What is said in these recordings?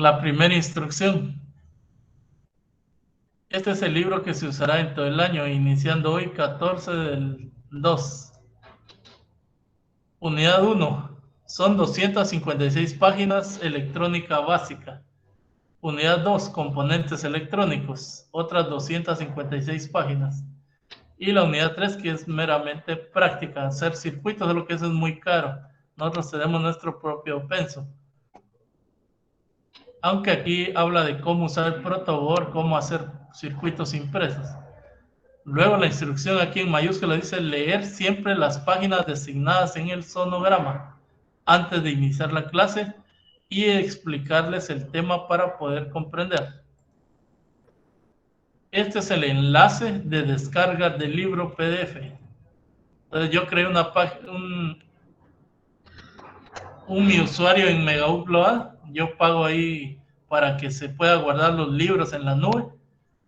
La primera instrucción. Este es el libro que se usará en todo el año, iniciando hoy 14 del 2. Unidad 1. Son 256 páginas, electrónica básica. Unidad 2. Componentes electrónicos. Otras 256 páginas. Y la unidad 3, que es meramente práctica. Hacer circuitos, solo que eso es muy caro. Nosotros tenemos nuestro propio Pensum. Aunque aquí habla de cómo usar el protoboard, cómo hacer circuitos impresos. Luego la instrucción aquí en mayúscula dice leer siempre las páginas designadas en el sonograma antes de iniciar la clase y explicarles el tema para poder comprender. Este es el enlace de descarga del libro PDF. Entonces yo creé una página, mi usuario en Mega Upload. Yo pago ahí para que se pueda guardar los libros en la nube.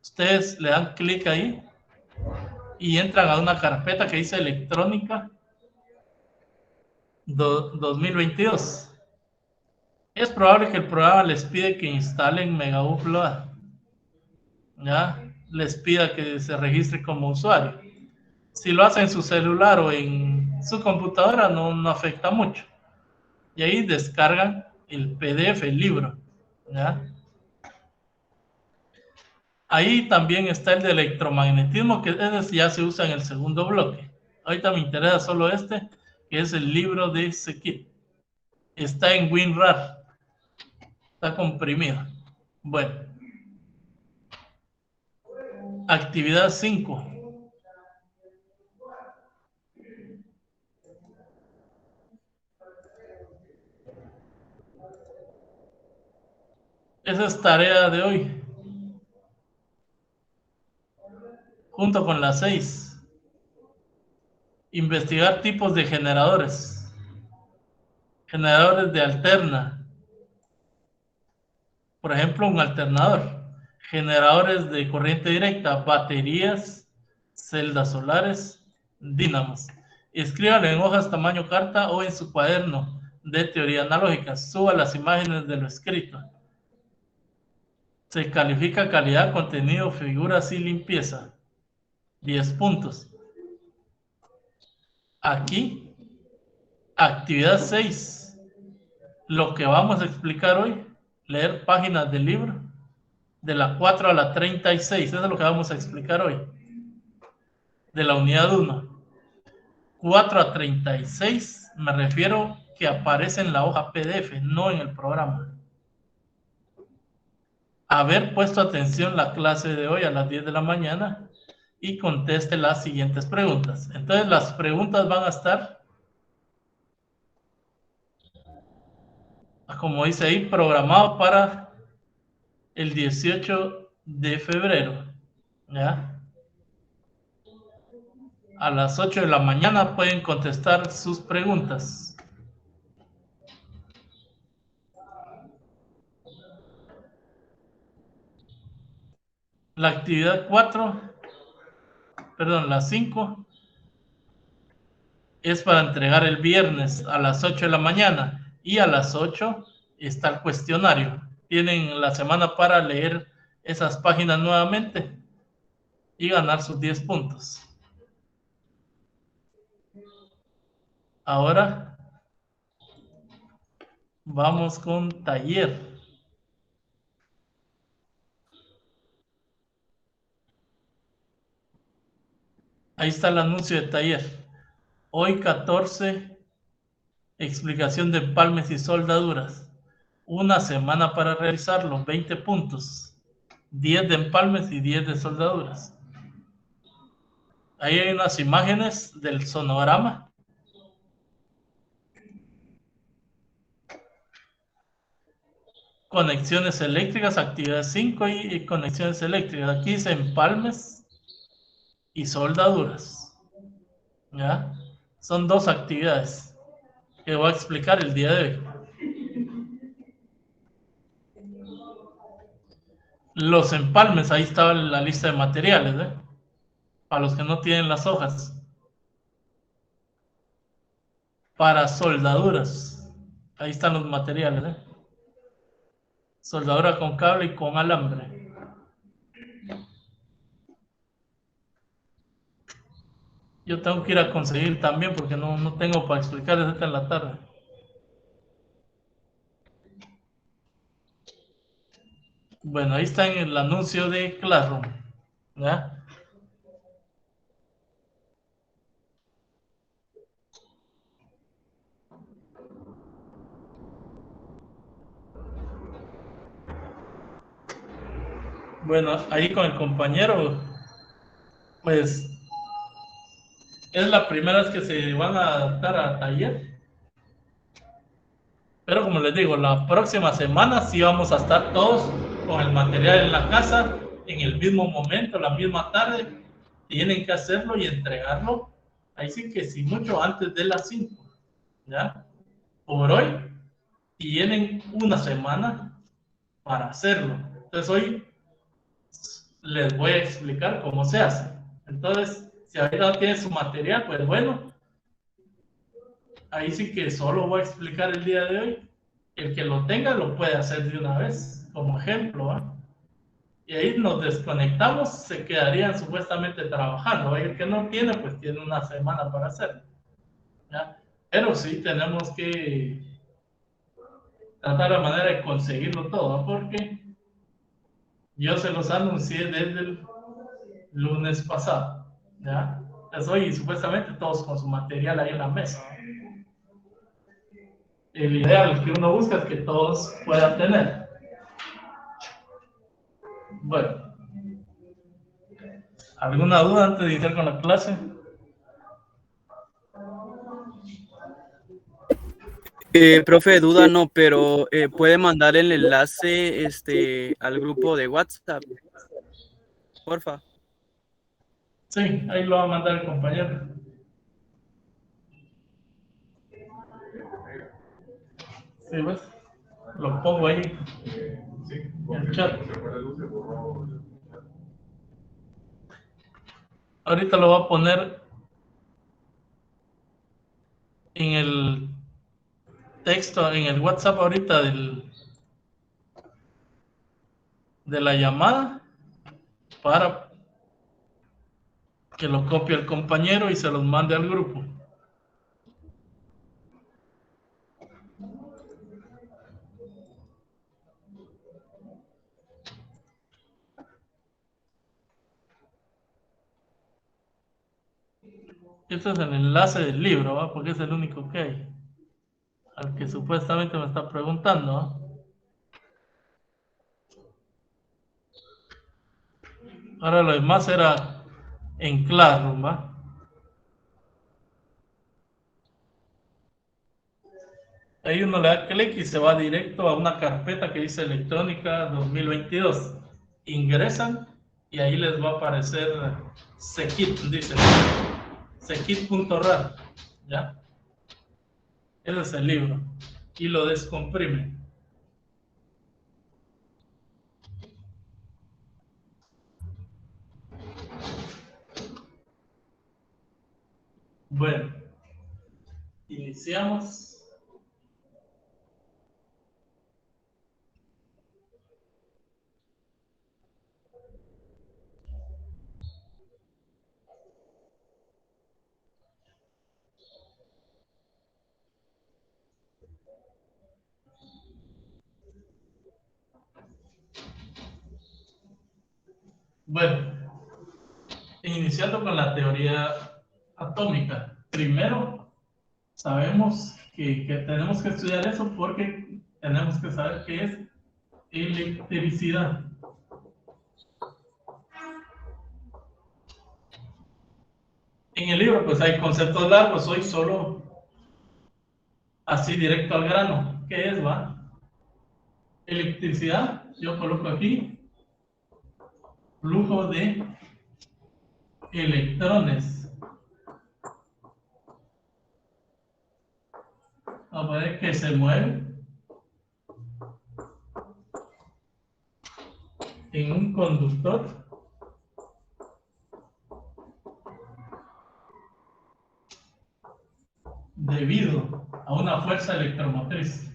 Ustedes le dan clic ahí y entran a una carpeta que dice electrónica 2022. Es probable que el programa les pide que instalen Mega Upload. ¿Ya? Les pida que se registre como usuario. Si lo hacen en su celular o en su computadora, no afecta mucho. Y ahí descargan el PDF, el libro. ¿Ya? Ahí también está el de electromagnetismo, que ese ya se usa en el segundo bloque. Ahorita me interesa solo este, que es el libro de Sekit. Está en WinRAR. Está comprimido. Bueno. Actividad 5. Esa es tarea de hoy. Junto con la 6. Investigar tipos de generadores. Generadores de alterna. Por ejemplo, un alternador. Generadores de corriente directa, baterías, celdas solares, dínamos. Escríbalo en hojas tamaño carta o en su cuaderno de teoría analógica. Suba las imágenes de lo escrito. Se califica calidad, contenido, figuras y limpieza. 10 puntos. Aquí, actividad 6. Lo que vamos a explicar hoy, leer páginas del libro de la 4 a la 36. Eso es lo que vamos a explicar hoy. De la unidad 1. 4 a 36 me refiero que aparece en la hoja PDF, no en el programa. Haber puesto atención la clase de hoy a las 10 de la mañana y conteste las siguientes preguntas. Entonces las preguntas van a estar, como dice ahí, programado para el 18 de febrero. ¿Ya? A las 8 de la mañana pueden contestar sus preguntas. La actividad 4, perdón, la 5, es para entregar el viernes a las 8 de la mañana y a las 8 está el cuestionario. Tienen la semana para leer esas páginas nuevamente y ganar sus 10 puntos. Ahora vamos con taller. Ahí está el anuncio de taller. Hoy 14, explicación de empalmes y soldaduras. Una semana para realizarlo, 20 puntos. 10 de empalmes y 10 de soldaduras. Ahí hay unas imágenes del sonograma. Conexiones eléctricas, actividad 5 y conexiones eléctricas. Aquí dice empalmes y soldaduras. ¿Ya? Son dos actividades que voy a explicar el día de hoy. Los empalmes, ahí estaba la lista de materiales, ¿eh? Para los que no tienen las hojas. Para soldaduras, ahí están los materiales, ¿eh? Soldadura con cable y con alambre. Yo tengo que ir a conseguir también porque no tengo para explicarles esta en la tarde. Bueno, ahí está en el anuncio de Classroom. ¿Ya? Bueno, ahí con el compañero, pues es la primera vez que se van a adaptar a taller. Pero como les digo, la próxima semana sí vamos a estar todos con el material en la casa, en el mismo momento, la misma tarde. Tienen que hacerlo y entregarlo. Ahí sí que sí, mucho antes de las 5. ¿Ya? Por hoy tienen una semana para hacerlo. Entonces hoy les voy a explicar cómo se hace. Entonces, si ahorita no tienen su material, pues bueno, ahí sí que solo voy a explicar el día de hoy. El que lo tenga lo puede hacer de una vez, como ejemplo. ¿Eh? Y ahí nos desconectamos, se quedarían supuestamente trabajando. El que no tiene, pues tiene una semana para hacerlo. ¿Ya? Pero sí tenemos que tratar la manera de conseguirlo todo, porque yo se los anuncié desde el lunes pasado. ¿Ya? Entonces hoy supuestamente todos con su material ahí en la mesa. El ideal que uno busca es que todos puedan tener. Bueno, ¿alguna duda antes de iniciar con la clase? Profe, duda no, pero puede mandar el enlace al grupo de WhatsApp, porfa. Sí, ahí lo va a mandar el compañero. Sí, ¿ves? Lo pongo ahí en el chat. Ahorita lo voy a poner en el texto, en el WhatsApp ahorita de la llamada para que lo copie el compañero y se los mande al grupo. Este es el enlace del libro, ¿va? Porque es el único que hay. Al que supuestamente me está preguntando, ¿va? Ahora lo demás era en Classroom, ¿va? Ahí uno le da clic y se va directo a una carpeta que dice Electrónica 2022. Ingresan y ahí les va a aparecer Sekit, dice Sekit.rar, ¿ya? Ese es el libro. Y lo descomprime. Bueno, iniciamos. Bueno, iniciando con la teoría atómica. Primero, sabemos que tenemos que estudiar eso porque tenemos que saber qué es electricidad. En el libro pues hay conceptos largos, hoy solo así directo al grano. ¿Qué es, va? Electricidad, yo coloco aquí flujo de electrones. Vamos a ver que se mueve en un conductor debido a una fuerza electromotriz.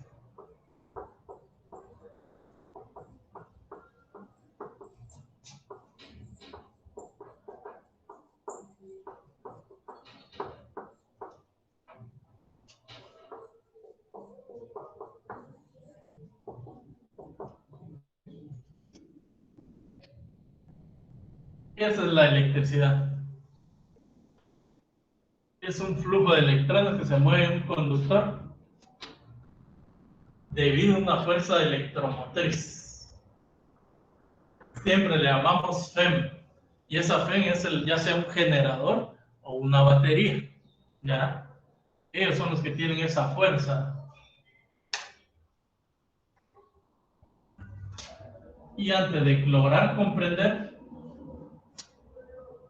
Esa es la electricidad. Es un flujo de electrones que se mueve en un conductor debido a una fuerza electromotriz. Siempre le llamamos FEM. Y esa FEM es ya sea un generador o una batería. ¿Ya? Ellos son los que tienen esa fuerza. Y antes de lograr comprender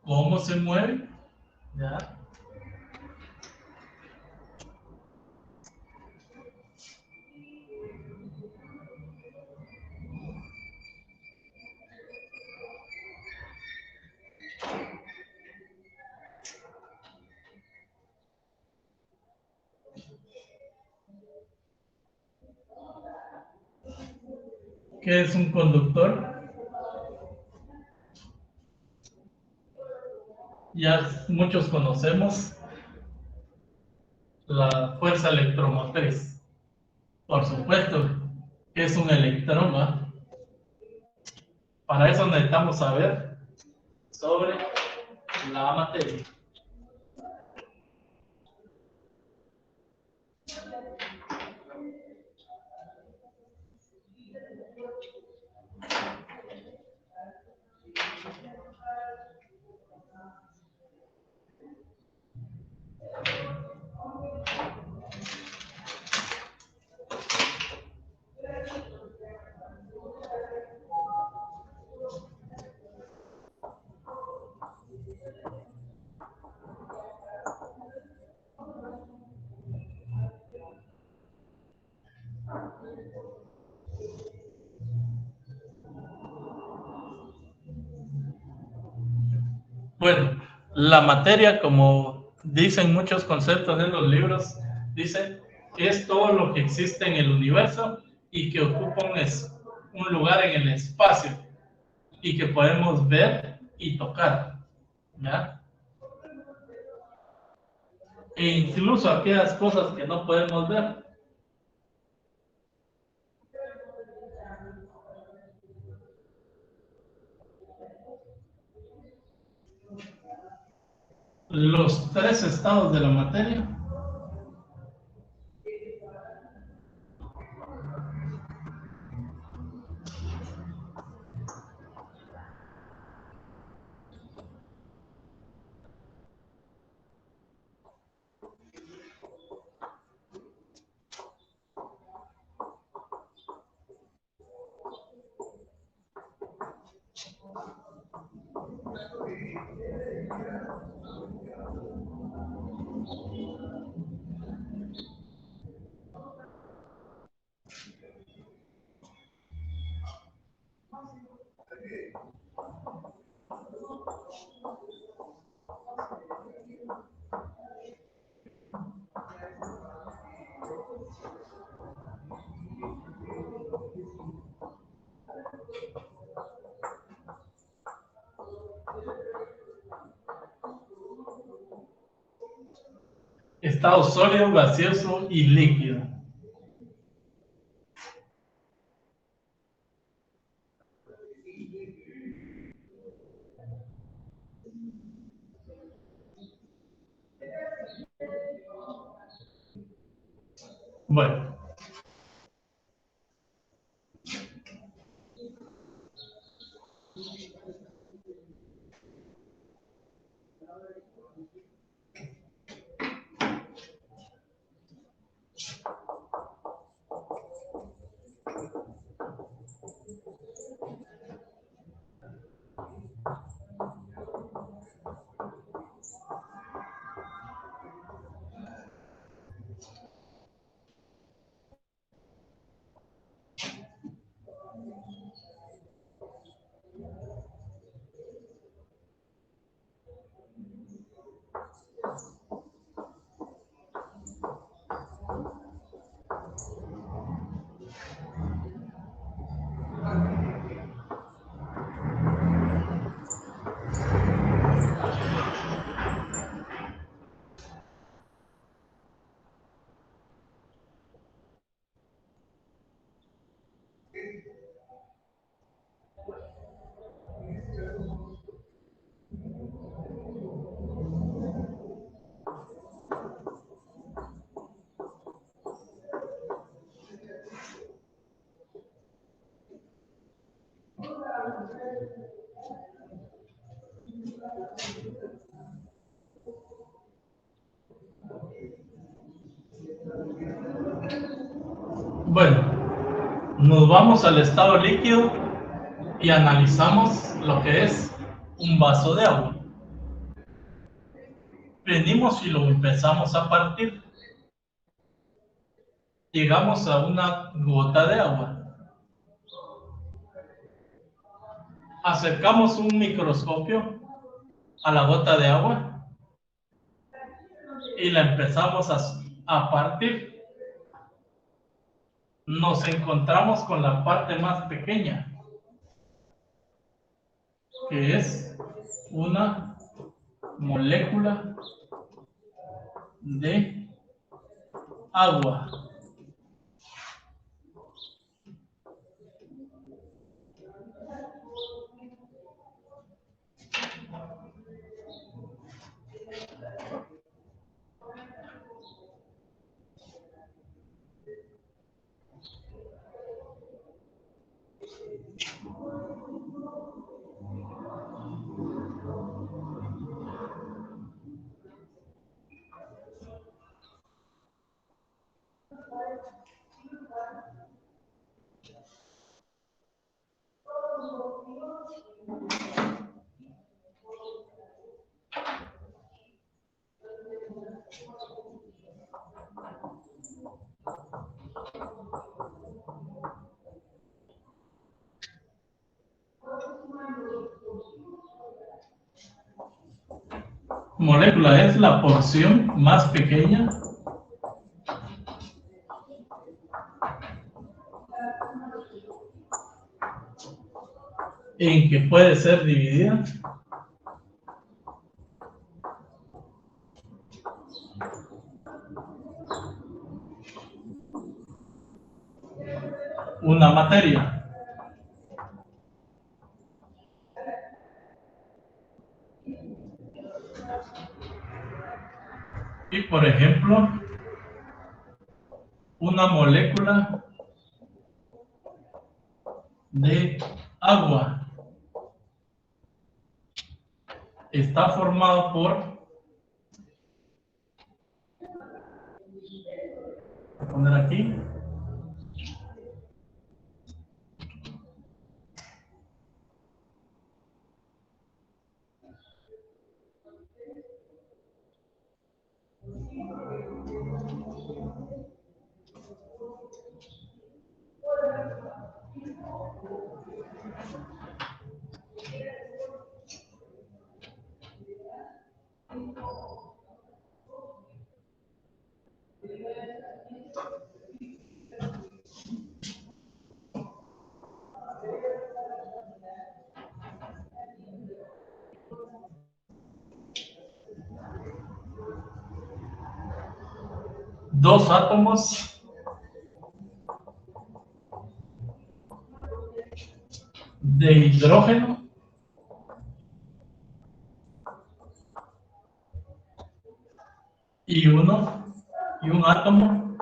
cómo se mueve, ¿ya? ¿Qué es un conductor? Ya muchos conocemos la fuerza electromotriz. Por supuesto, que es un electrón, ¿va? Para eso necesitamos saber sobre la materia. Bueno, la materia, como dicen muchos conceptos en los libros, dice que es todo lo que existe en el universo y que ocupa un lugar en el espacio y que podemos ver y tocar, ¿ya? E incluso aquellas cosas que no podemos ver. Los tres estados de la materia. Estado sólido, gaseoso y líquido. Bueno, Nos vamos al estado líquido y analizamos lo que es un vaso de agua. Venimos y lo empezamos a partir. Llegamos a una gota de agua. Acercamos un microscopio a la gota de agua y la empezamos a partir. Nos encontramos con la parte más pequeña, que es una molécula de agua. Molécula es la porción más pequeña en que puede ser dividida una materia. Y por ejemplo, una molécula de agua está formado por, voy a poner aquí, dos átomos de hidrógeno y un átomo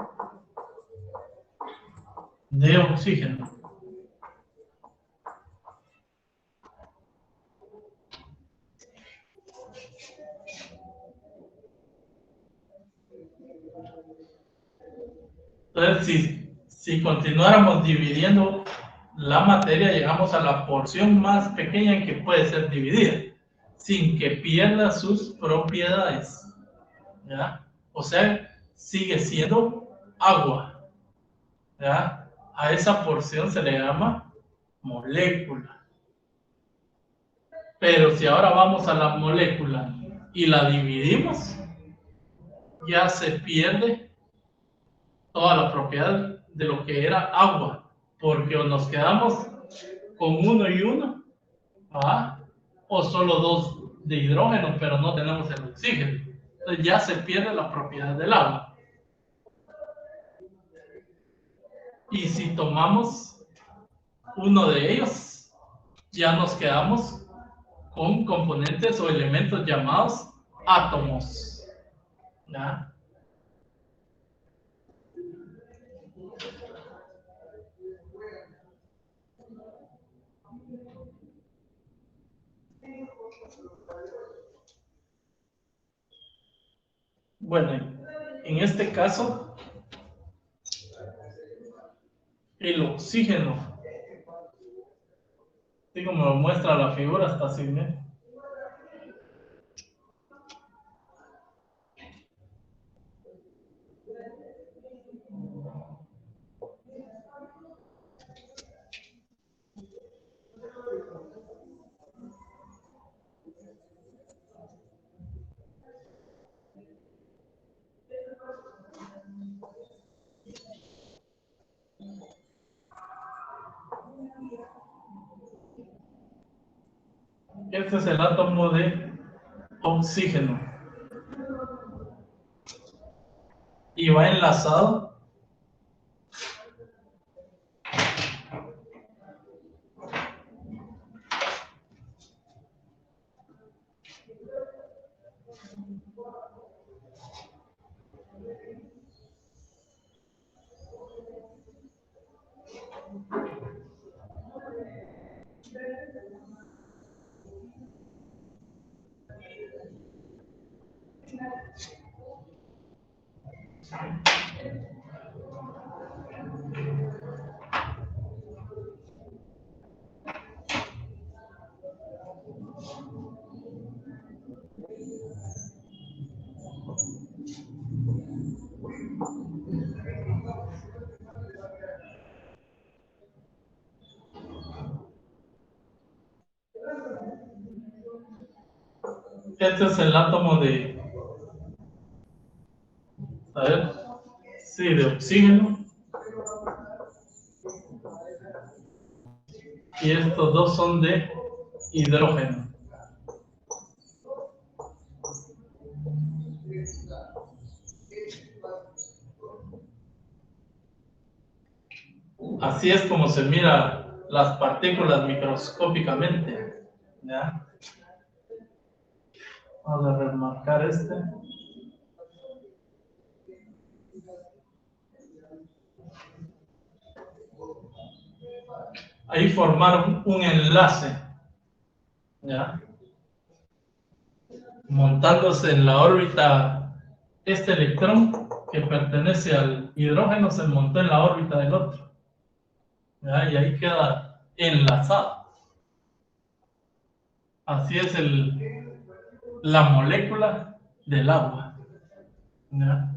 de oxígeno. Entonces, si continuáramos dividiendo la materia, llegamos a la porción más pequeña en que puede ser dividida, sin que pierda sus propiedades. ¿Ya? O sea, sigue siendo agua. ¿Ya? A esa porción se le llama molécula. Pero si ahora vamos a la molécula y la dividimos, ya se pierde toda la propiedad de lo que era agua, porque o nos quedamos con uno y uno, ¿ah? O solo dos de hidrógeno, pero no tenemos el oxígeno. Entonces ya se pierde la propiedad del agua. Y si tomamos uno de ellos, ya nos quedamos con componentes o elementos llamados átomos. ¿Ya? Bueno, en este caso, El oxígeno, así como lo muestra la figura, está así, ¿eh? Este es el átomo de oxígeno y va enlazado Este es el átomo de, a ver, sí, de oxígeno. Y estos dos son de hidrógeno. Así es como se mira las partículas microscópicamente. ¿Ya? Vamos a remarcar este. Ahí formaron un enlace, ¿ya? Montándose en la órbita, este electrón que pertenece al hidrógeno se montó en la órbita del otro, ¿ya? Y ahí queda enlazado. Así es la molécula del agua, ¿ya?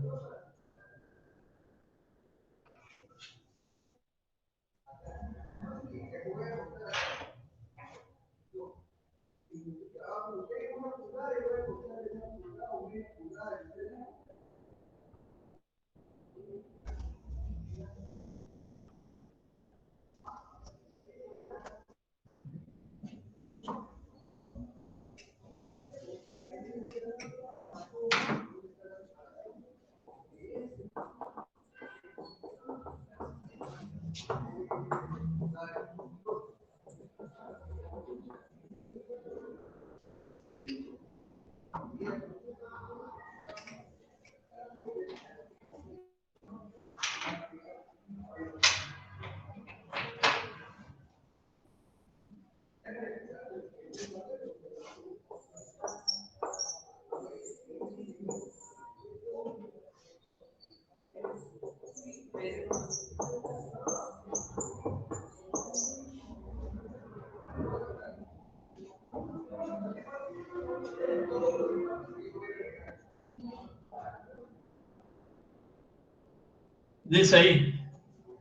Dice ahí,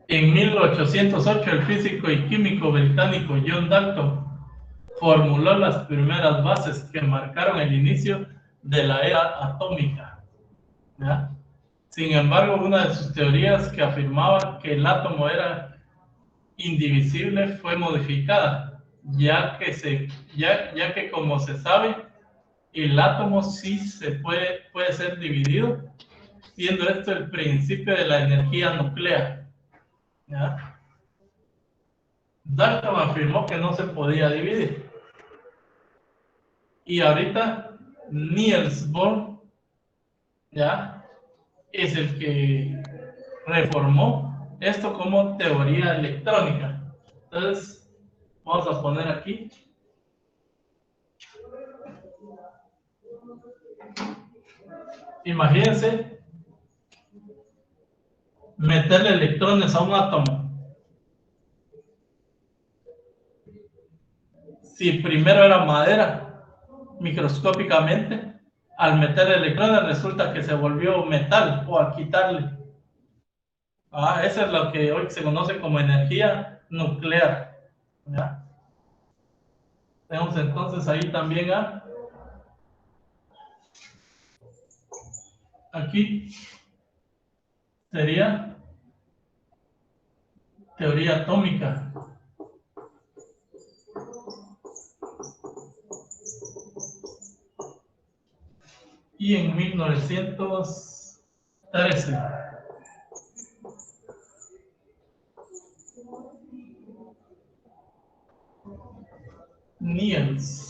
en 1808 el físico y químico británico John Dalton formuló las primeras bases que marcaron el inicio de la era atómica, ¿ya? Sin embargo, una de sus teorías que afirmaba que el átomo era indivisible fue modificada, ya que como se sabe, el átomo sí puede ser dividido, siendo esto el principio de la energía nuclear, ¿ya? Dalton afirmó que no se podía dividir. Y ahorita Niels Bohr, ¿ya? Es el que reformó esto como teoría electrónica. Entonces, vamos a poner aquí. Imagínense meterle electrones a un átomo, Si primero era madera, microscópicamente, al meter electrones resulta que se volvió metal o al quitarle. Eso es lo que hoy se conoce como energía nuclear. ¿Ya? Tenemos entonces ahí también aquí sería teoría atómica. Y en 1913 Niels.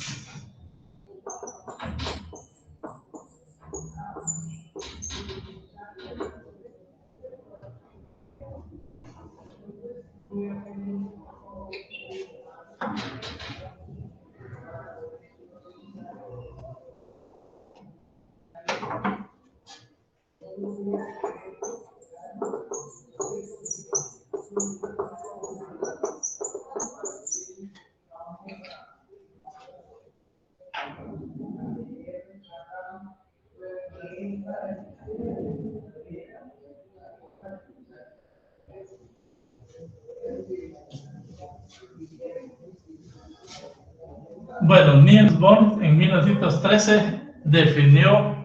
Bueno, Niels Bohr en 1913 definió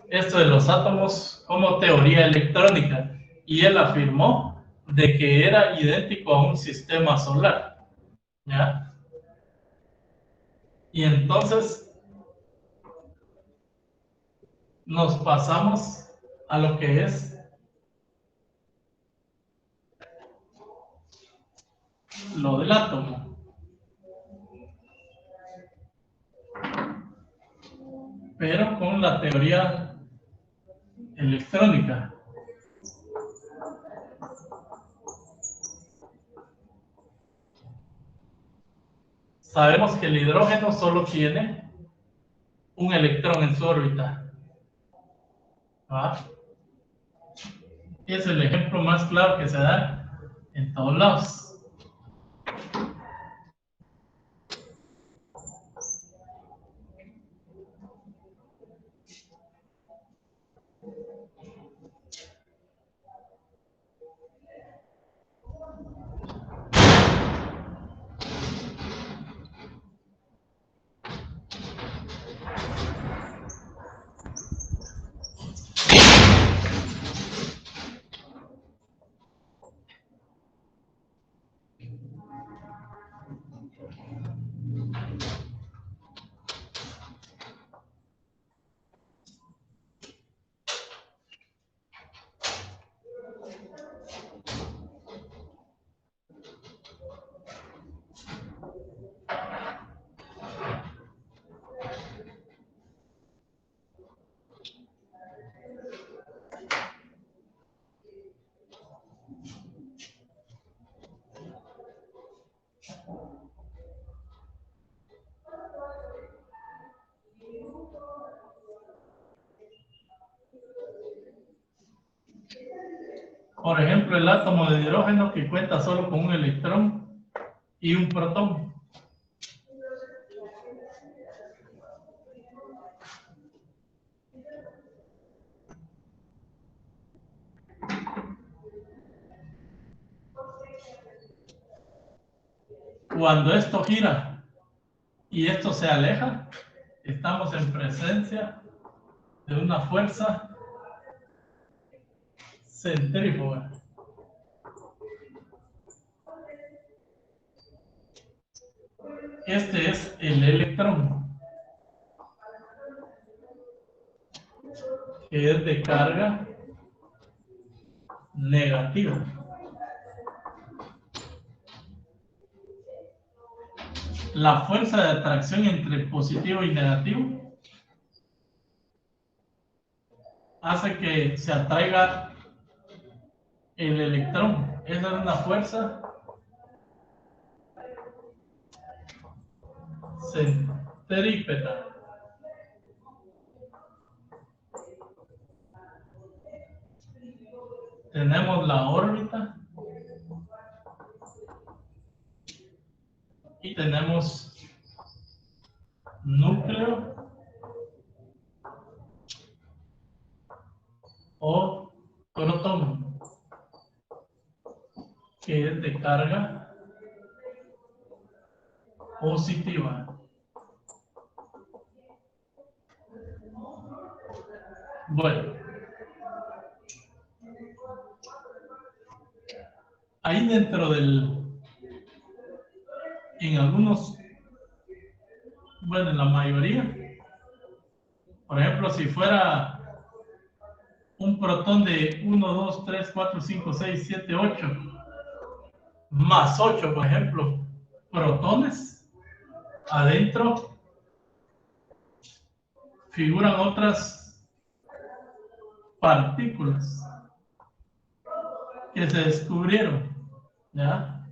esto de los átomos como teoría electrónica y él afirmó de que era idéntico a un sistema solar. ¿Ya? Y entonces nos pasamos a lo que es lo del átomo. Pero con la teoría electrónica. Sabemos que el hidrógeno solo tiene un electrón en su órbita. ¿Va? Y es el ejemplo más claro que se da en todos lados. Por ejemplo, el átomo de hidrógeno que cuenta solo con un electrón y un protón. Cuando esto gira y esto se aleja, estamos en presencia de una fuerza centrífuga. Este es el electrón, que es de carga negativa. La fuerza de atracción entre positivo y negativo hace que se atraiga el electrón. Esa es una fuerza centrípeta. Tenemos la órbita y tenemos núcleo o protón, que es de carga positiva. Bueno, ahí dentro en algunos, bueno, en la mayoría, por ejemplo, si fuera un protón de 1, 2, 3, 4, 5, 6, 7, 8, más 8, por ejemplo, protones, adentro figuran otras partículas que se descubrieron, ¿ya?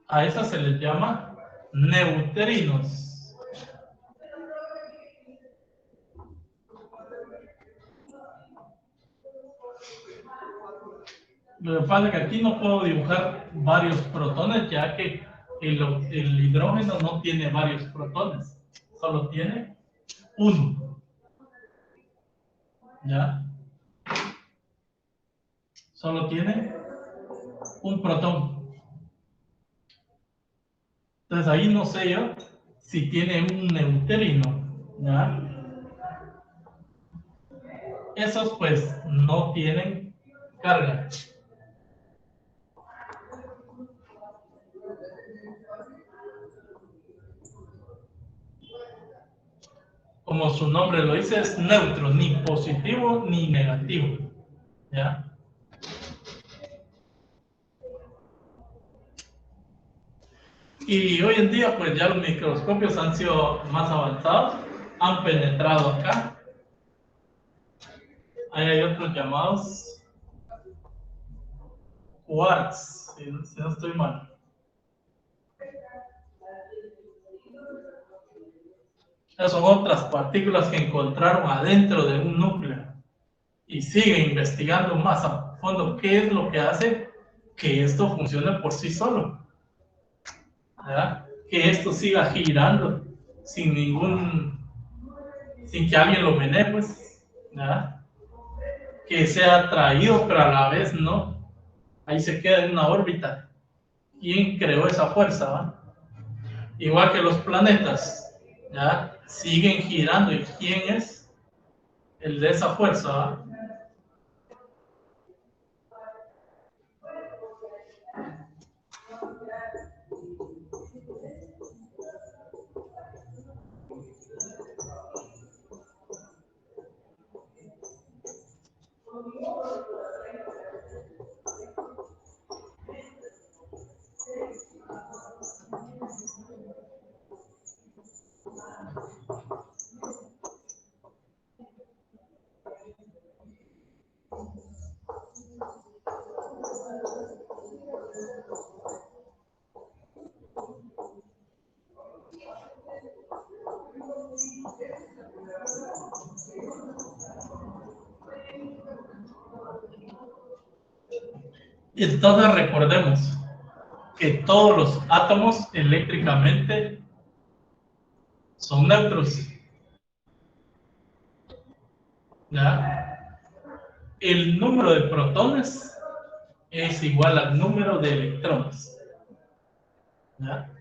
A esas se les llama neutrinos. Lo que pasa es que aquí no puedo dibujar varios protones, ya que el hidrógeno no tiene varios protones, solo tiene uno, ¿ya? Solo tiene un protón. Entonces ahí no sé yo si tiene un neutrino, ¿ya? Esos pues no tienen carga. Como su nombre lo dice, es neutro, ni positivo ni negativo, ¿ya? Y hoy en día, pues ya los microscopios han sido más avanzados, han penetrado acá. Ahí hay otros llamados quarks, si no estoy mal. Esas son otras partículas que encontraron adentro de un núcleo y siguen investigando más a fondo qué es lo que hace que esto funcione por sí solo, ¿verdad? Que esto siga girando sin sin que alguien lo menee, pues, ¿verdad? Que sea atraído, pero a la vez no. Ahí se queda en una órbita. ¿Quién creó esa fuerza? ¿Va? Igual que los planetas, ¿ya? Siguen girando. ¿Y quién es el de esa fuerza? ¿Va? Entonces recordemos que todos los átomos eléctricamente son neutros. ¿Ya? El número de protones es igual al número de electrones. ¿Ya?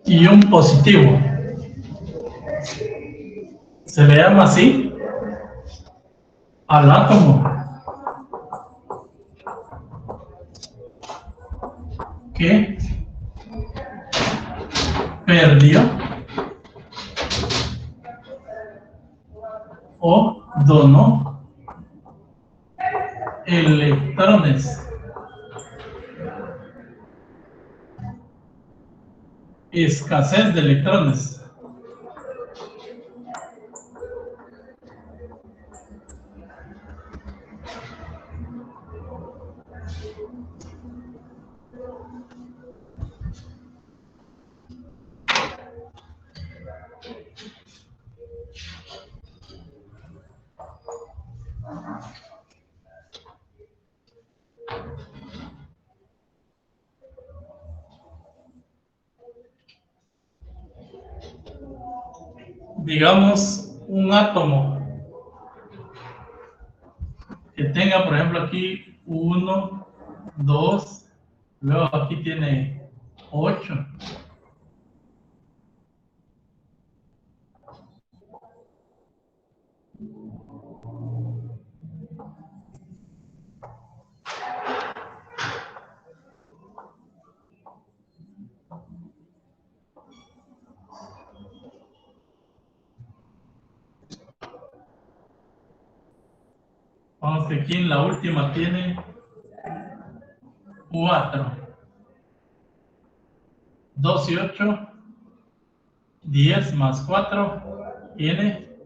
Y un positivo. Se le llama así al átomo que perdió o donó electrones. Escasez de electrones. Digamos un átomo que tenga, por ejemplo, aquí 1, 2, luego aquí tiene 8. Vamos, que aquí en la última tiene 4. 2 y 8, 10 más 4 tiene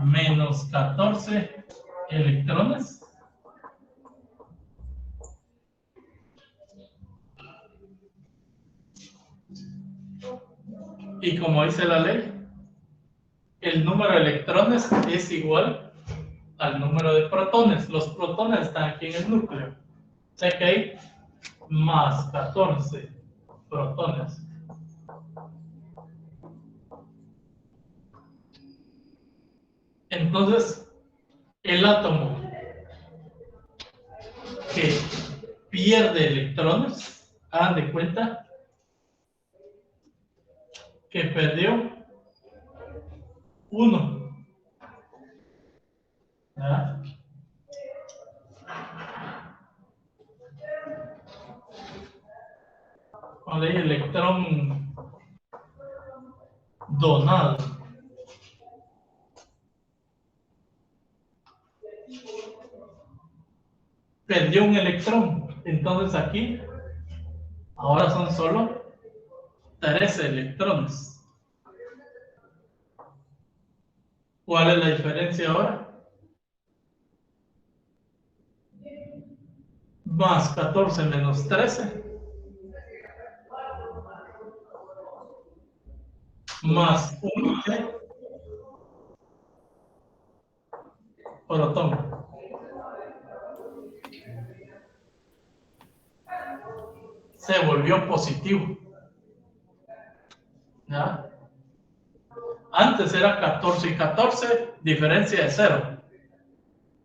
menos 14 electrones. Y como dice la ley, el número de electrones es igual al número de protones. Los protones están aquí en el núcleo. O sea que hay más 14 protones. Entonces, el átomo que pierde electrones, hagan de cuenta que perdió 1. ¿Verdad? Cuando hay electrón donado. Perdió un electrón. Entonces aquí, ahora son solo 13 electrones. ¿Cuál es la diferencia ahora? más 14 menos 13 más un protón. Se volvió positivo. ¿Ya? Antes era 14 y 14, diferencia de 0.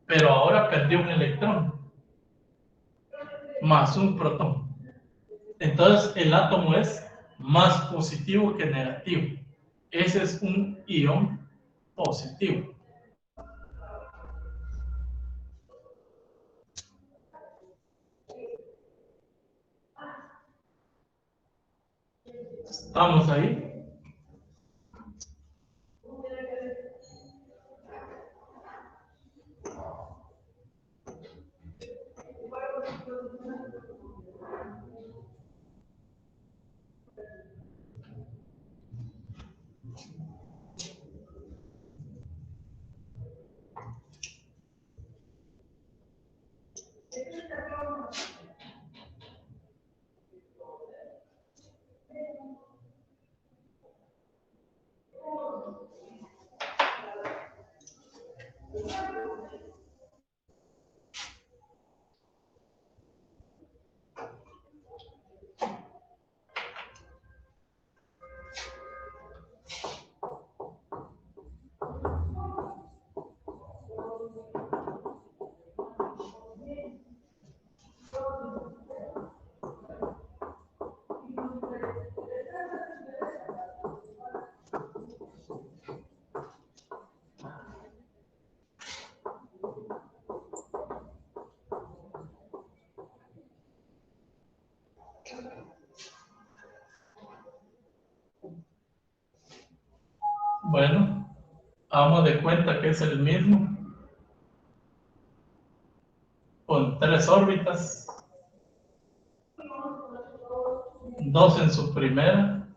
Pero ahora perdió un electrón más un protón. Entonces el átomo es más positivo que negativo. Ese es un ion positivo. ¿Estamos ahí? Bueno, hagamos de cuenta que es el mismo, con 3 órbitas, 2 en su primera,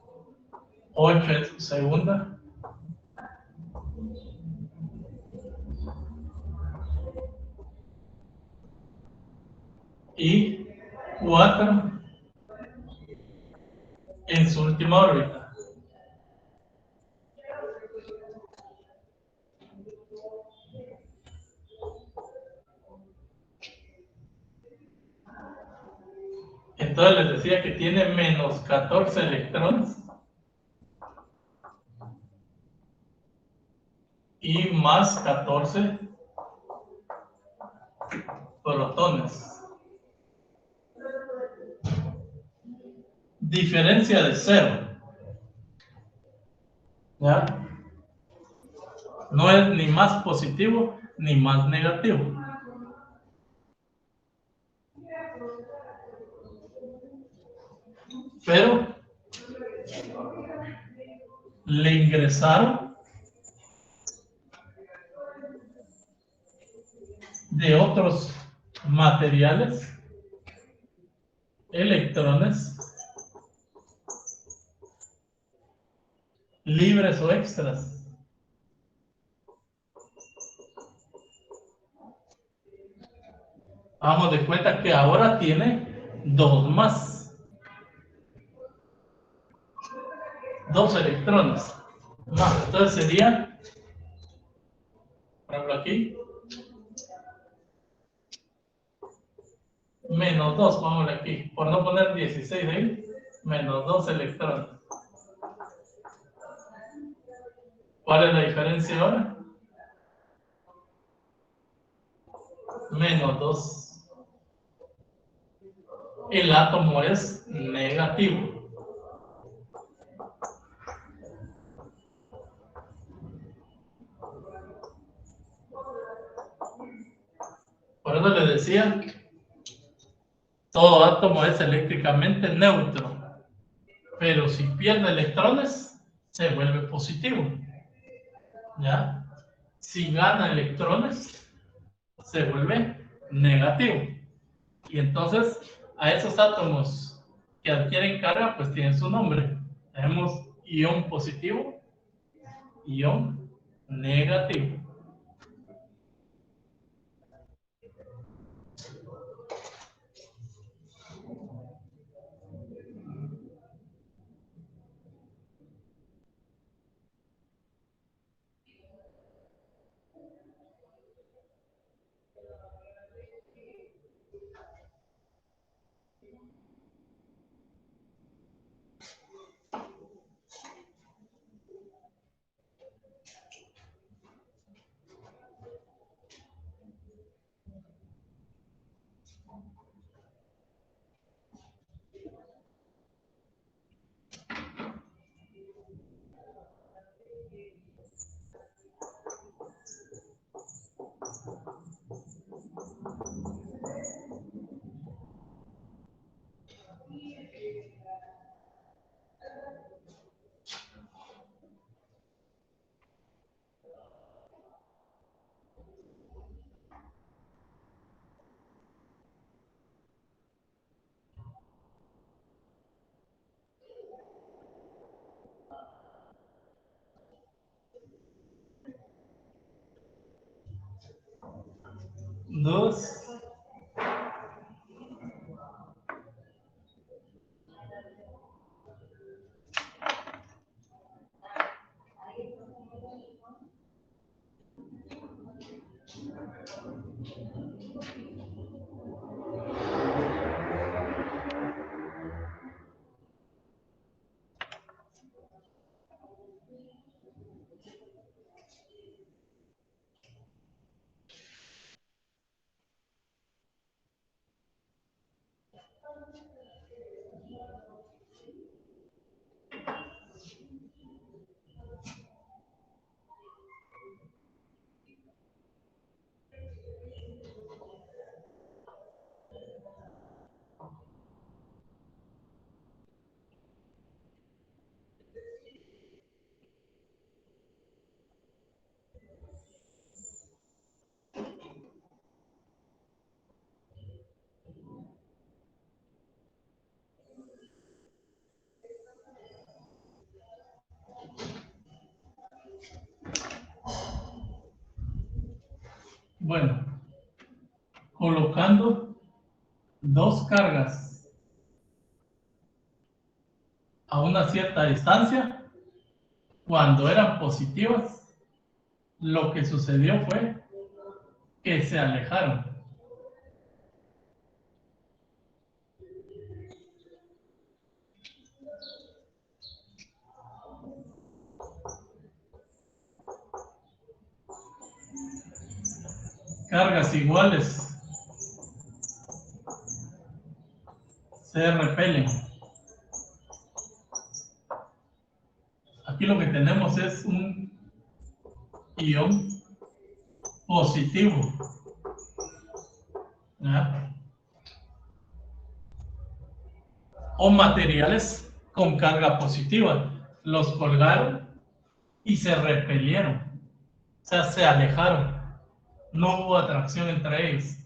8 en su segunda, y 4 en su última órbita. Entonces les decía que tiene menos 14 electrones y más 14 protones. Diferencia de 0. ¿Ya? No es ni más positivo ni más negativo. Pero le ingresaron de otros materiales electrones libres o extras. Vamos de cuenta que ahora tiene 2 más. 2 electrones más. Entonces sería, por ejemplo aquí, menos 2, pongámosle aquí. Por no poner 16 ahí, menos 2 electrones. ¿Cuál es la diferencia ahora? Menos 2. El átomo es negativo. Por eso les decía, todo átomo es eléctricamente neutro, pero si pierde electrones, se vuelve positivo. ¿Ya? Si gana electrones, se vuelve negativo. Y entonces, a esos átomos que adquieren carga, pues tienen su nombre. Tenemos ion positivo, ion negativo. ¿Dudas? Bueno, colocando dos cargas a una cierta distancia, cuando eran positivas, lo que sucedió fue que se alejaron. Cargas iguales se repelen. Aquí lo que tenemos es un ion positivo, ¿ya? O materiales con carga positiva. Los colgaron y se repelieron, o sea, se alejaron. No hubo atracción entre ellos.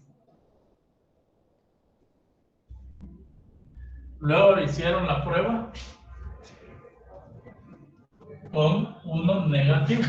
Luego hicieron la prueba con uno negativo.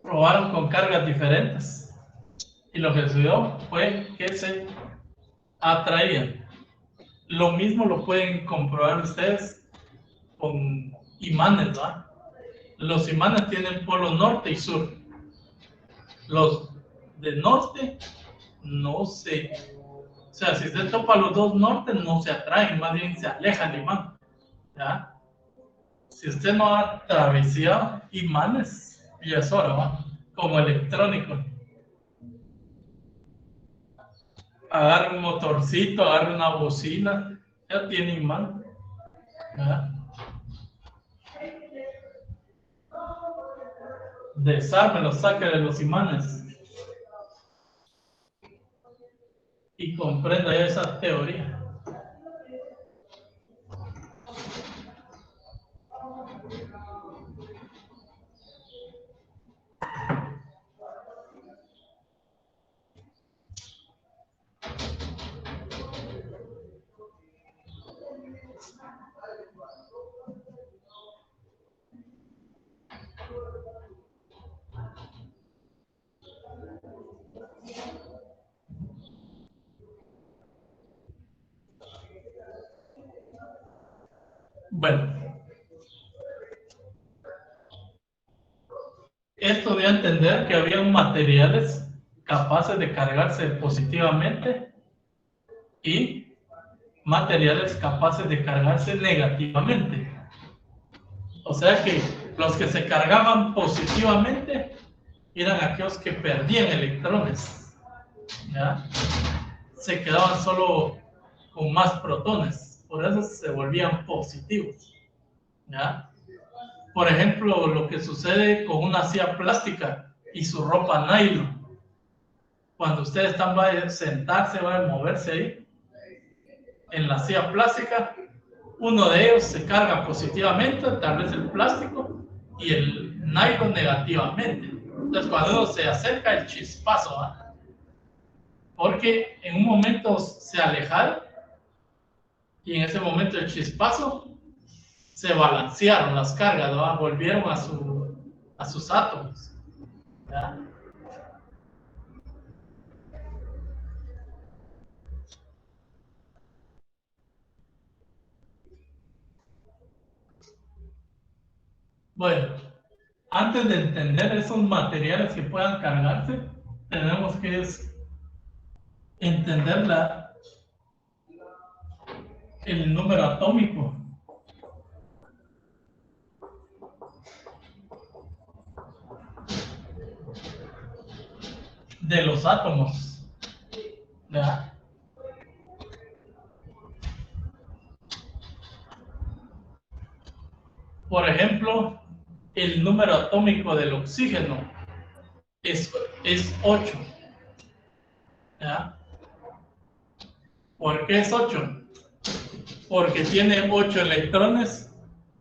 Probaron con cargas diferentes y lo que sucedió fue que se atraían. Lo mismo lo pueden comprobar ustedes con imanes, ¿verdad? Los imanes tienen polo norte y sur. Los de norte no se, o sea, si se topa los dos nortes no se atraen, más bien se aleja el imán, ¿ya? Si usted no ha atravesado imanes, ya es hora, ¿va? Como electrónico. Agarre un motorcito, agarre una bocina, ya tiene imán, ¿ya? Desármelo, saque de los imanes y comprenda ya esa teoría. Bueno, esto dio a entender que había materiales capaces de cargarse positivamente y materiales capaces de cargarse negativamente. O sea que los que se cargaban positivamente eran aquellos que perdían electrones, ¿ya? Se quedaban solo con más protones, por eso se volvían positivos, ¿ya? Por ejemplo, lo que sucede con una silla plástica y su ropa nylon. Cuando ustedes están a sentarse, van a moverse ahí, en la silla plástica, uno de ellos se carga positivamente, tal vez el plástico, y el nylon negativamente. Entonces, cuando uno se acerca, el chispazo, ¿va? Porque en un momento se alejaron y en ese momento el chispazo se balancearon las cargas, ¿va? Volvieron a sus átomos, ¿ya? Bueno, antes de entender esos materiales que puedan cargarse, tenemos que entender el número atómico de los átomos, ¿ya? Por ejemplo, el número atómico del oxígeno es 8, ¿ya? ¿Por qué es 8? Porque tiene 8 electrones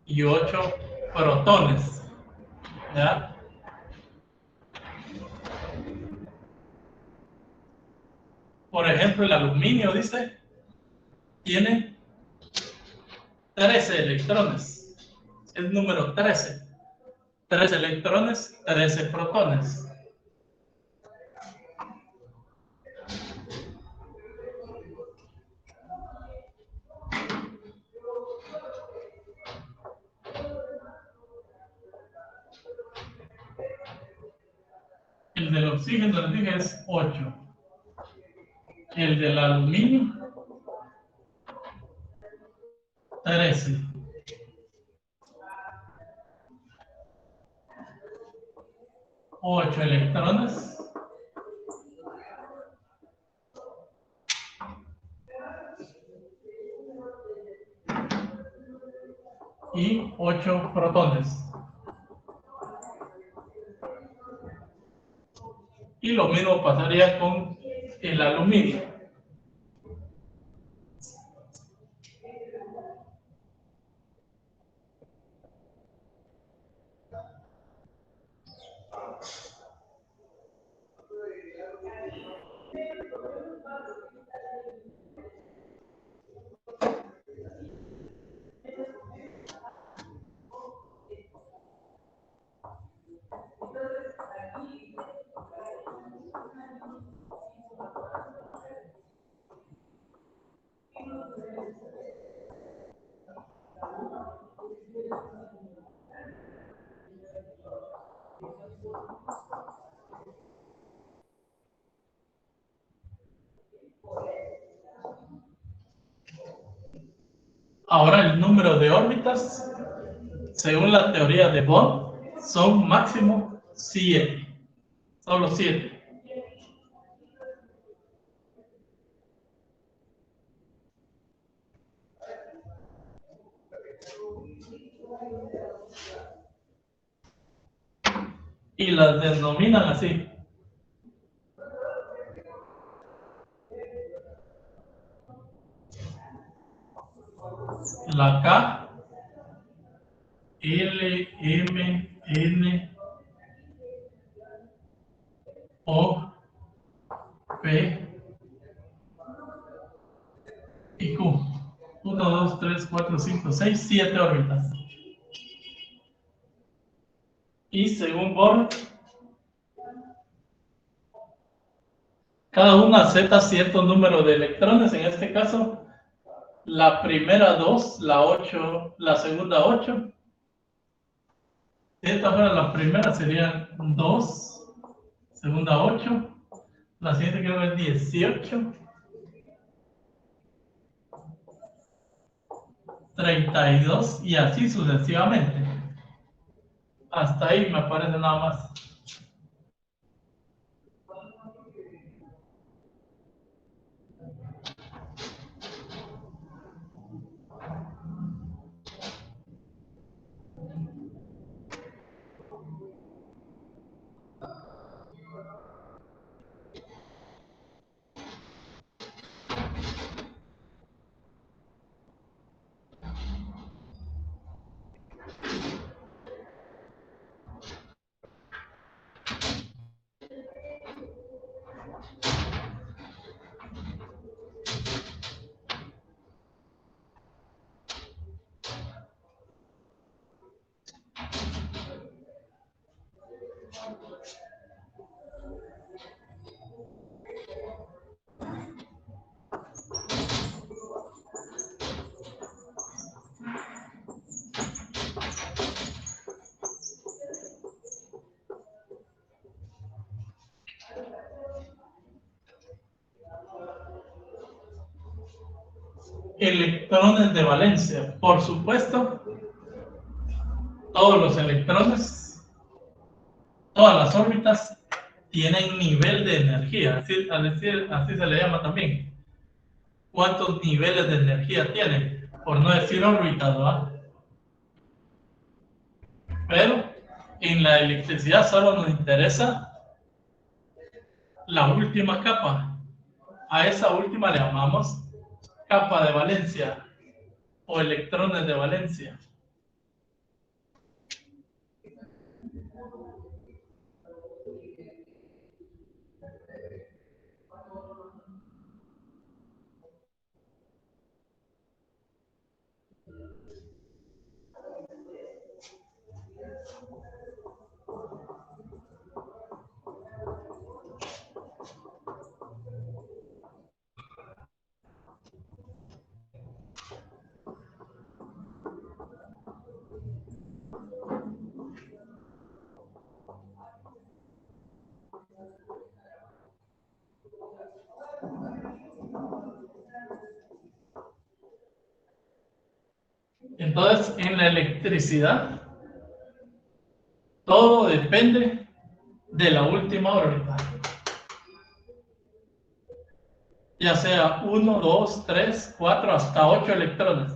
y 8 protones, ¿ya? Por ejemplo, el aluminio, dice, tiene 13 electrones. Es número 13. 13 electrones, 13 protones. El del oxígeno, les dije, es 8. El del aluminio, 13. 8 electrones y 8 protones. Y lo mismo pasaría con el aluminio. Ahora el número de órbitas, según la teoría de Bohr, son máximo 7. Solo 7. Y las denominan así. La K, L, M, N, O, P y Q. 1, 2, 3, 4, 5, 6, 7 órbitas. Y según Bohr, cada una acepta cierto número de electrones, en este caso La primera 2, la 8, la segunda 8. Si esta fuera la primera, serían 2, segunda 8. La siguiente creo que es 18. 32 y así sucesivamente. Hasta ahí me aparece nada más. Electrones de valencia. Por supuesto, todos los electrones, todas las órbitas tienen nivel de energía. Así se le llama también. ¿Cuántos niveles de energía tienen? Por no decir órbitas, ¿verdad? Pero en la electricidad solo nos interesa la última capa. A esa última le llamamos capa de valencia o electrones de valencia. Entonces, en la electricidad, todo depende de la última órbita. Ya sea 1, 2, 3, 4, hasta 8 electrones.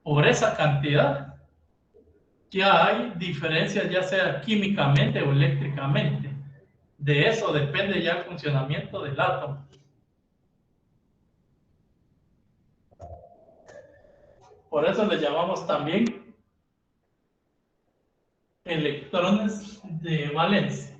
Por esa cantidad, ya hay diferencias, ya sea químicamente o eléctricamente. De eso depende ya el funcionamiento del átomo. Por eso le llamamos también electrones de valencia.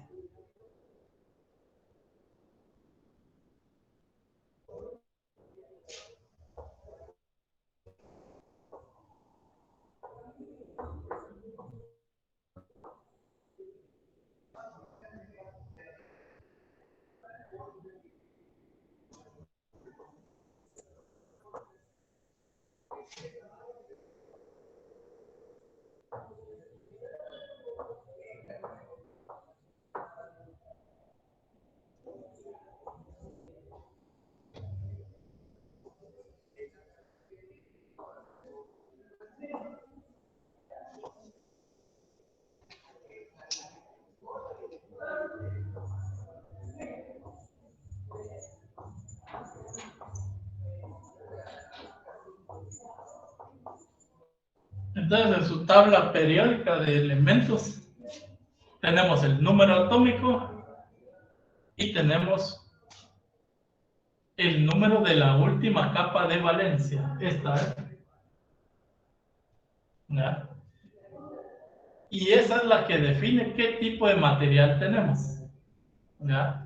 Entonces, en su tabla periódica de elementos, tenemos el número atómico y tenemos el número de la última capa de valencia. Esta es. ¿Ya? Y esa es la que define qué tipo de material tenemos. ¿Ya?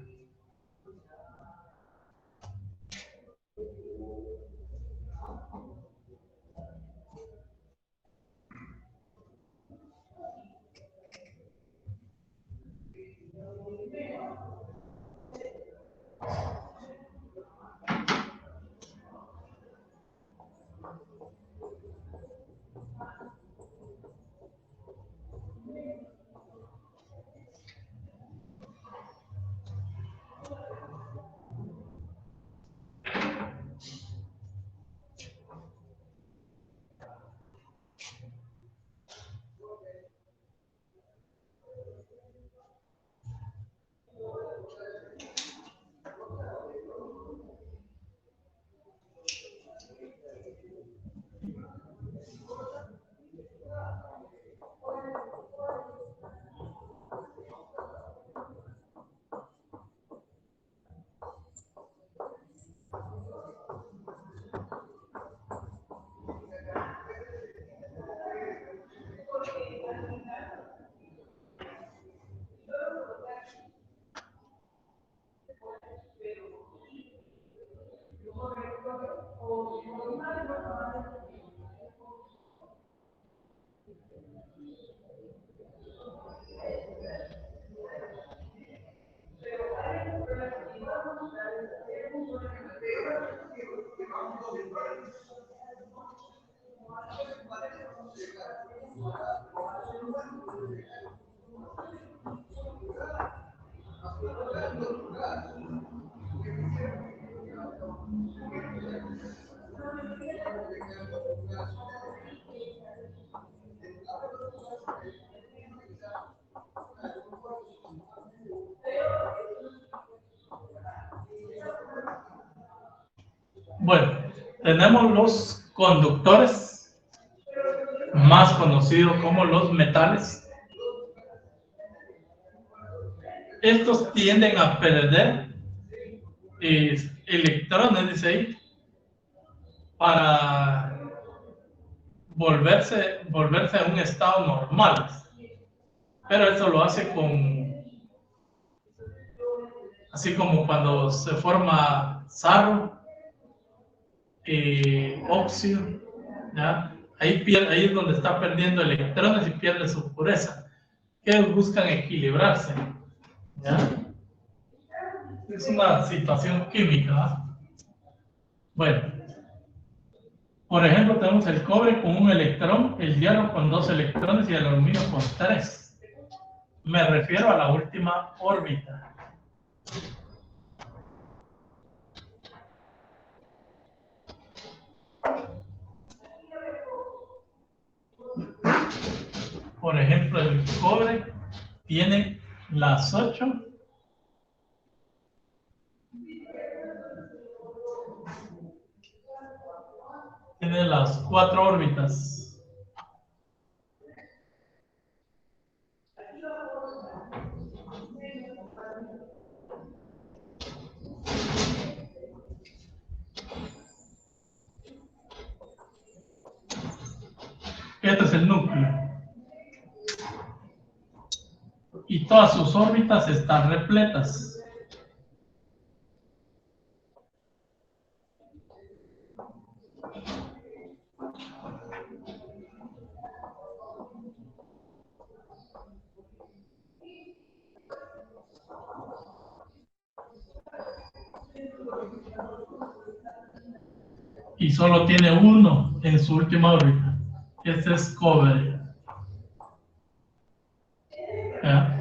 Bueno, tenemos los conductores, más conocidos como los metales. Estos tienden a perder electrones, dice ahí, para volverse a un estado normal. Pero eso lo hace así como cuando se forma sarro, óxido, ¿ya? Ahí es donde está perdiendo electrones y pierde su pureza. Que buscan equilibrarse, ¿ya? Es una situación química, ¿no? Bueno, por ejemplo, tenemos el cobre con un electrón, el hierro con 2 electrones y el aluminio con 3. Me refiero a la última órbita. Por ejemplo, el cobre tiene las 8. Tiene las 4 órbitas. Este es el núcleo. Y todas sus órbitas están repletas. Y solo tiene uno en su última órbita. Este es cobre. ¿Ya?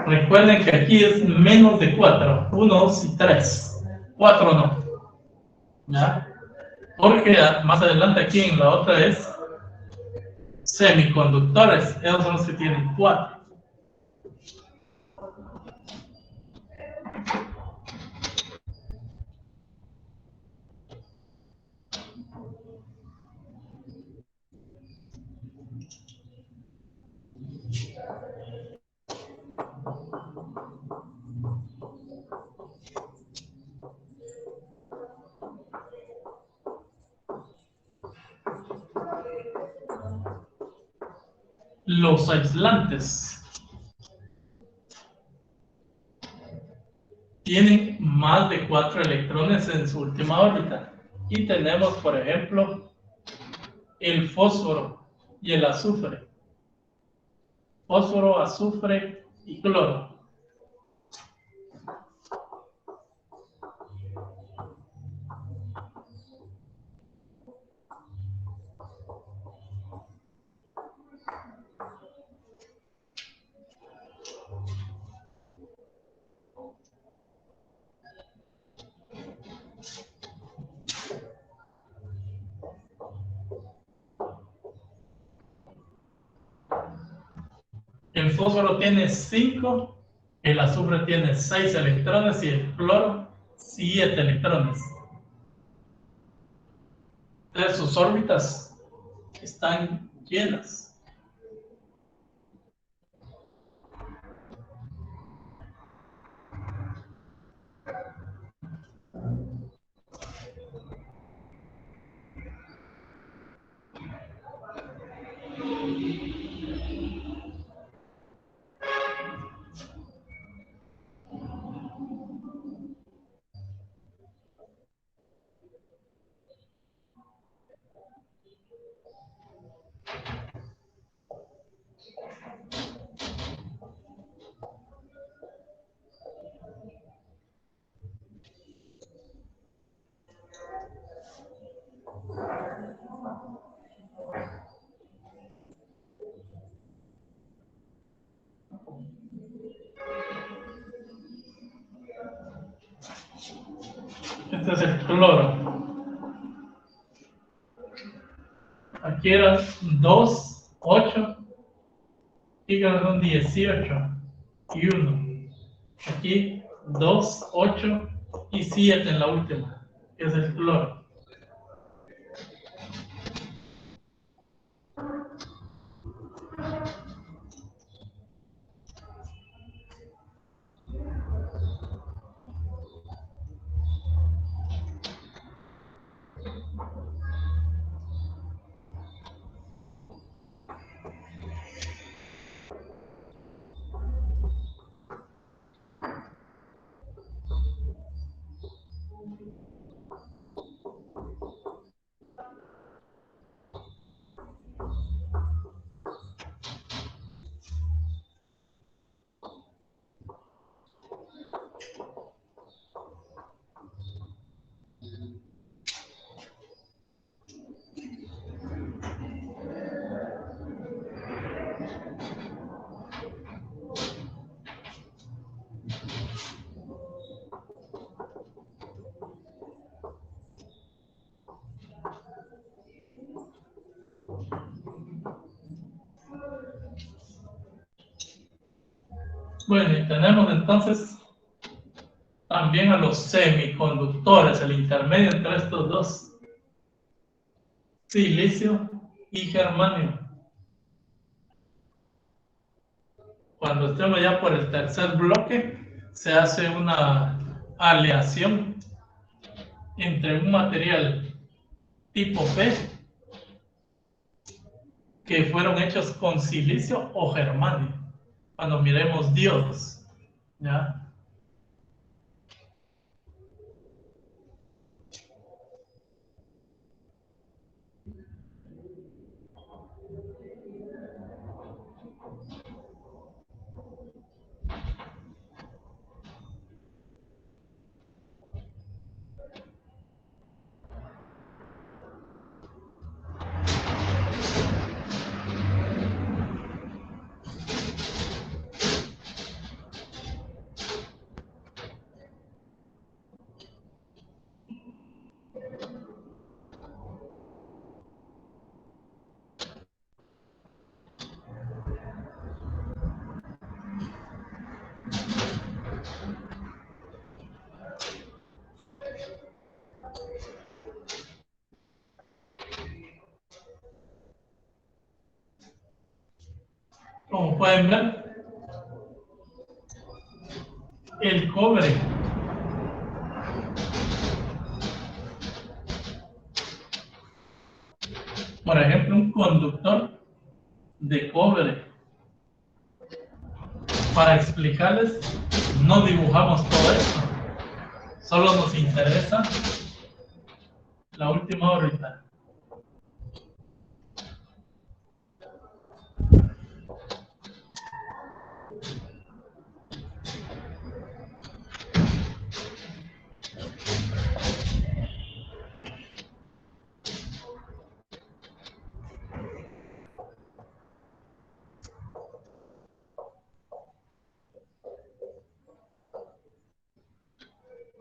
Recuerden que aquí es menos de 4. 1, 2 y 3. 4 no. ¿Ya? Porque más adelante aquí en la otra es semiconductores. Esos son los que tienen 4. los aislantes tienen más de 4 electrones en su última órbita. Y tenemos, por ejemplo, el fósforo y el azufre. Fósforo, azufre y cloro. El fósforo tiene 5, el azufre tiene 6 electrones y el cloro 7 electrones. Entonces sus órbitas están llenas. Este es el cloro. Aquí eran 2, 8, aquí son 18 y 1. Aquí 2, 8 y 7 en la última, que es el cloro. Bueno, y tenemos entonces también a los semiconductores, el intermedio entre estos dos, silicio y germanio. Cuando estemos ya por el tercer bloque, se hace una aleación entre un material tipo P que fueron hechos con silicio o germanio. Cuando miremos diodos, ¿ya? Como pueden ver, el cobre por ejemplo, un conductor de cobre para explicarles, no dibujamos todo esto. Solo nos interesa la última órbita.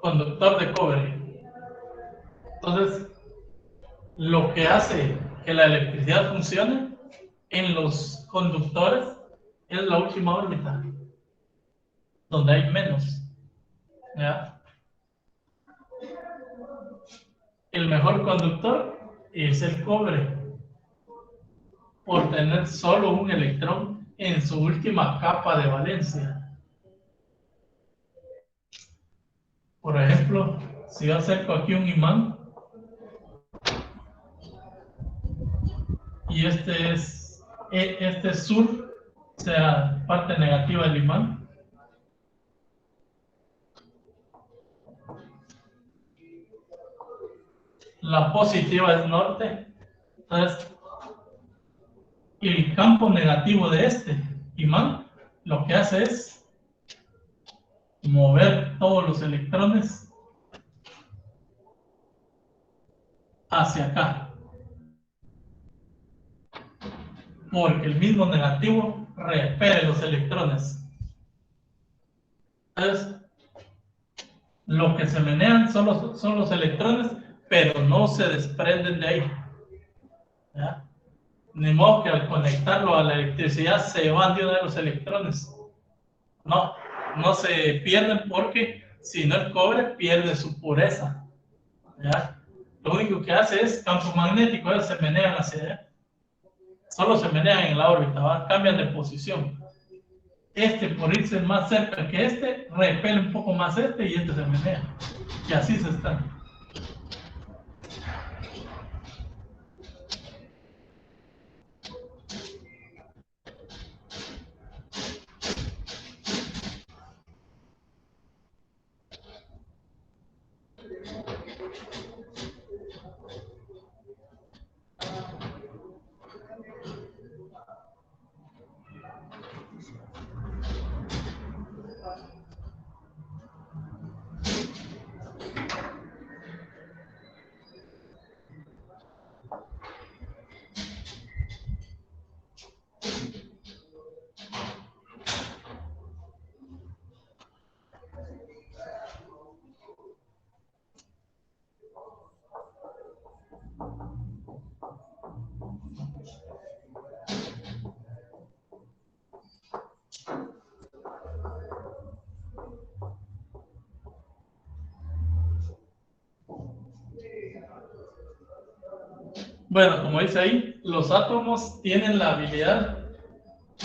Conductor de cobre. Entonces, lo que hace que la electricidad funcione en los conductores es la última órbita, donde hay menos. ¿Ya? El mejor conductor es el cobre, por tener solo un electrón en su última capa de valencia. Por ejemplo, si yo acerco aquí un imán y este es sur, o sea, parte negativa del imán, la positiva es norte. Entonces, el campo negativo de este imán lo que hace es mover todos los electrones hacia acá, porque el mismo negativo repele los electrones. Entonces, lo que se menean son los electrones, pero no se desprenden de ahí. ¿Ya? Ni modo que al conectarlo a la electricidad se van de uno de los electrones. No, no se pierden, porque si no, el cobre pierde su pureza. ¿Ya? Lo único que hace es campo magnético, ellos se menean hacia allá. Solo se menean en la órbita, ¿va? Cambian de posición. Este, por irse más cerca que este, repele un poco más este y este se menea. Y así se están. Bueno, como dice ahí, los átomos tienen la habilidad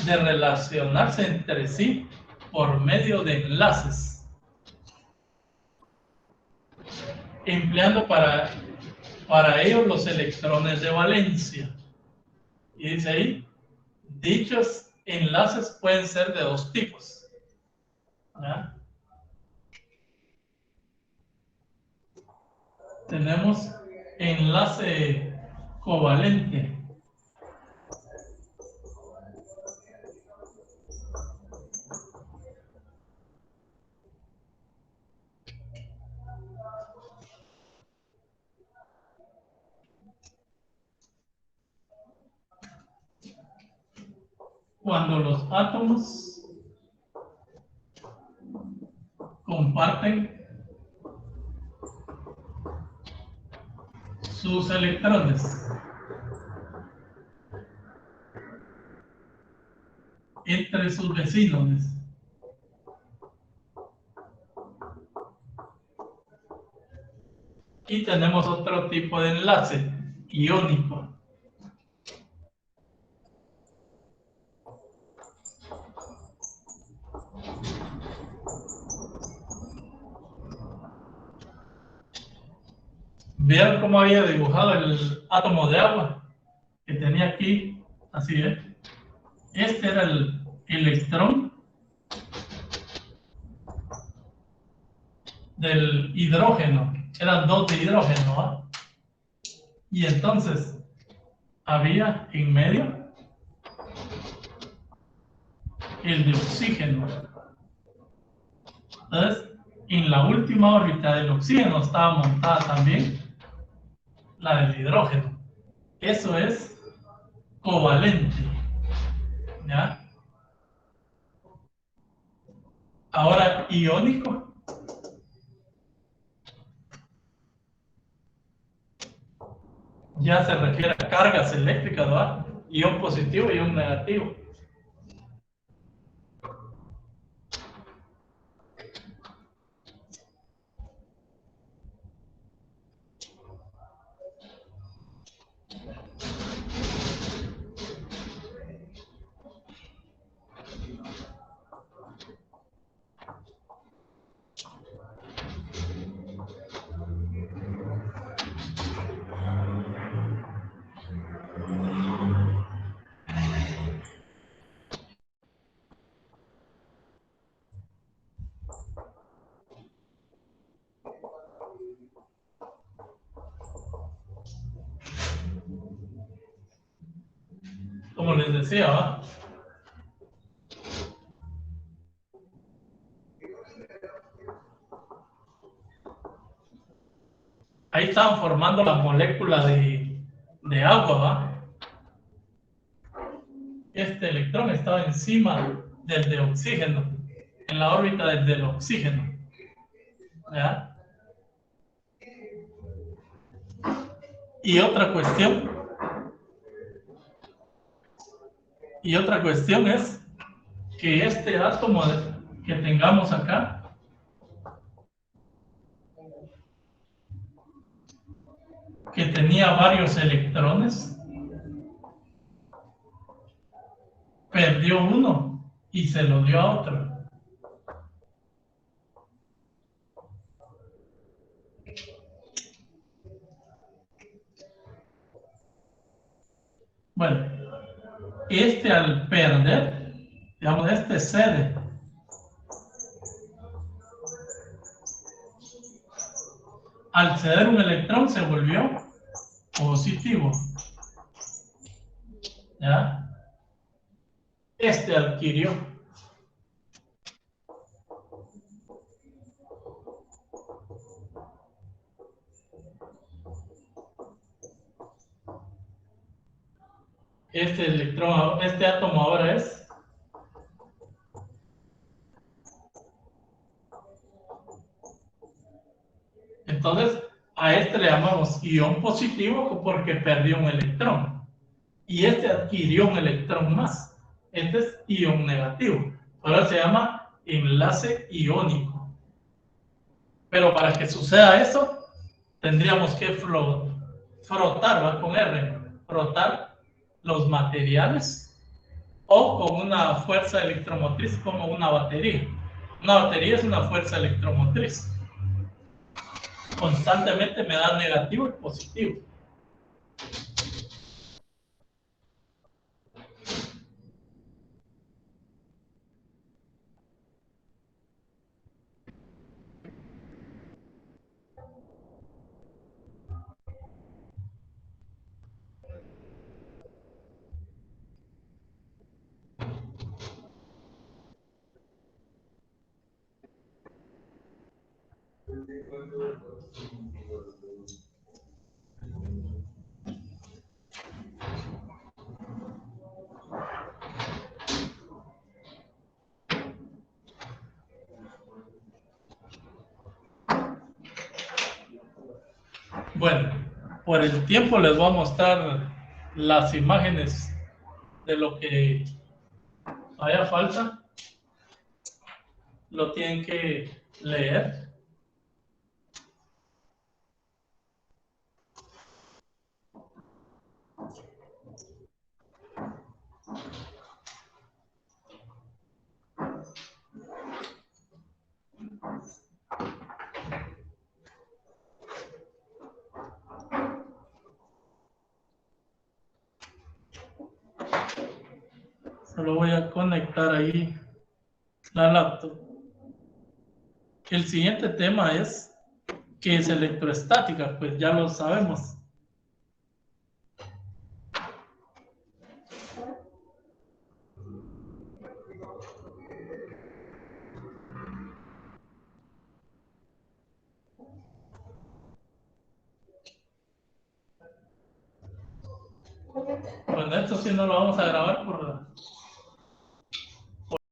de relacionarse entre sí por medio de enlaces, empleando para ello los electrones de valencia. Y dice ahí, dichos enlaces pueden ser de dos tipos. ¿Ya? Tenemos enlace covalente. Cuando los átomos comparten sus electrones entre sus vecinos. Y tenemos otro tipo de enlace, iónico. ¿Vieron cómo había dibujado el átomo de agua que tenía aquí? Así es. Este era el electrón del hidrógeno. Eran 2 de hidrógeno, ¿va? Y entonces había en medio el de oxígeno. Entonces, en la última órbita del oxígeno estaba montada también la del hidrógeno. Eso es covalente, ¿ya? Ahora, iónico. Ya se refiere a cargas eléctricas, ¿verdad? Ion positivo y ion negativo. Como les decía, ¿va? Ahí estaban formando la molécula de agua, ¿va? Este electrón estaba encima del de oxígeno, en la órbita del oxígeno, ¿ya? Y otra cuestión es que este átomo que tengamos acá que tenía varios electrones, perdió uno y se lo dio a otro. Bueno, este al perder, digamos, este cede. Al ceder un electrón se volvió positivo. ¿Ya? Este adquirió. Este electrón, este átomo ahora es entonces a este le llamamos ion positivo porque perdió un electrón y este adquirió un electrón más. Este es ion negativo. Ahora se llama enlace iónico. Pero para que suceda eso, tendríamos que frotar, ¿va? Con R, frotar los materiales o con una fuerza electromotriz como una batería. Una batería es una fuerza electromotriz. Constantemente me da negativo y positivo. Bueno, por el tiempo les voy a mostrar las imágenes de lo que haya falta. Lo tienen que leer. Solo voy a conectar ahí la laptop. El siguiente tema es ¿qué es electroestática? Pues ya lo sabemos. Bueno, esto sí no lo vamos a grabar por